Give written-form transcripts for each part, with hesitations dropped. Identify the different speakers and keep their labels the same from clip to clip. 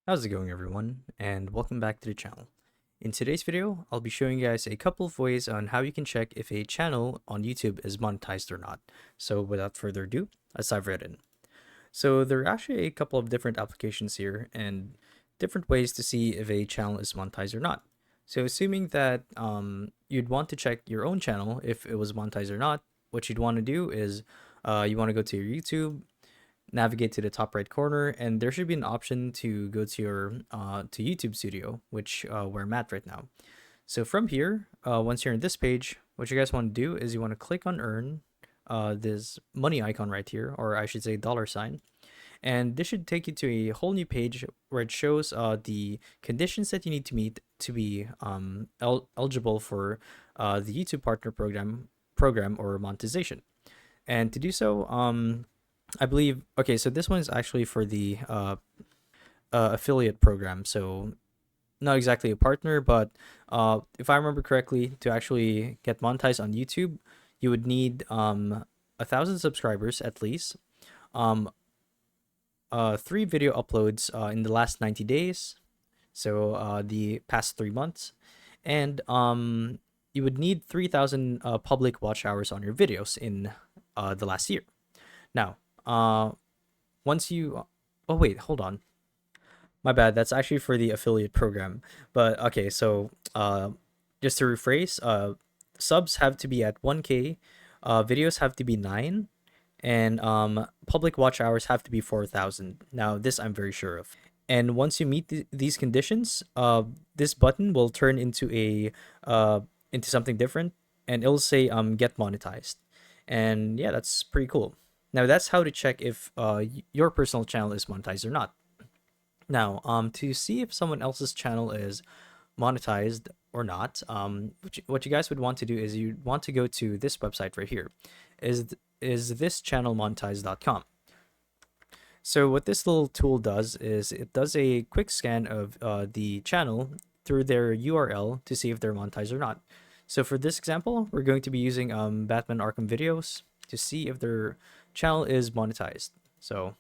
Speaker 1: How's it going, everyone, and welcome back to the channel. In today's video, I'll be showing you guys a couple of ways on how you can check if a channel on YouTube is monetized or not. So without further ado, let's dive right in. So there are actually a couple of different applications here and different ways to see if a channel is monetized or not. So assuming that you'd want to check your own channel if it was monetized or not, what you'd want to do is you want to go to your YouTube, navigate to the top right corner, and there should be an option to go to your to YouTube Studio, which where I'm at right now. So from here, once you're in this page, what you guys want to do is you want to click on earn, this money icon right here, or I should say dollar sign, and this should take you to a whole new page where it shows the conditions that you need to meet to be eligible for the YouTube Partner program or monetization. And to do so, I believe, okay, so this one is actually for the affiliate program. So not exactly a partner, but if I remember correctly, to actually get monetized on YouTube, you would need 1,000 subscribers at least, um, 3 video uploads in the last 90 days, so the past 3 months, and you would need 3,000 public watch hours on your videos in the last year. Now, once you, oh wait, hold on, my bad. That's actually for the affiliate program. But okay, so just to rephrase, subs have to be at 1K, videos have to be 9, and public watch hours have to be 4,000. Now, this I'm very sure of. And once you meet these conditions, this button will turn into something different, and it'll say get monetized. And yeah, that's pretty cool. Now that's how to check if your personal channel is monetized or not. Now, to see if someone else's channel is monetized or not, what you guys would want to do is you want to go to this website right here. Is this channel monetized.com. So what this little tool does is it does a quick scan of the channel through their URL to see if they're monetized or not. So for this example, we're going to be using Batman Arkham videos to see if their channel is monetized. So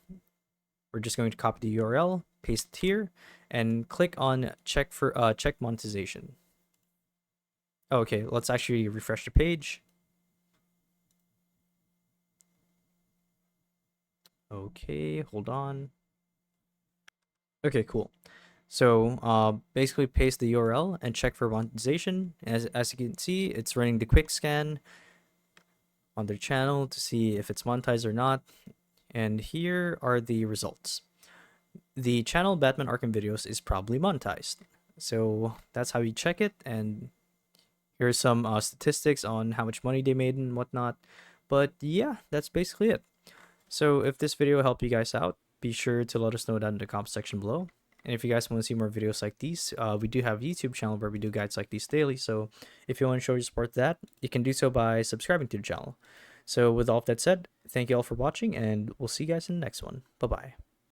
Speaker 1: we're just going to copy the URL, paste it here, and click on check monetization. Okay, let's actually refresh the page. Okay, hold on. Okay, cool. So basically paste the URL and check for monetization. As you can see, it's running the quick scan on their channel to see if it's monetized or not. And here are the results. The channel Batman Arkham Videos is probably monetized. So that's how you check it. And here's some statistics on how much money they made and whatnot. But yeah, that's basically it. So if this video helped you guys out, be sure to let us know down in the comment section below. And if you guys want to see more videos like these, we do have a YouTube channel where we do guides like these daily. So if you want to show your support to that, you can do so by subscribing to the channel. So with all of that said, thank you all for watching, and we'll see you guys in the next one. Bye-bye.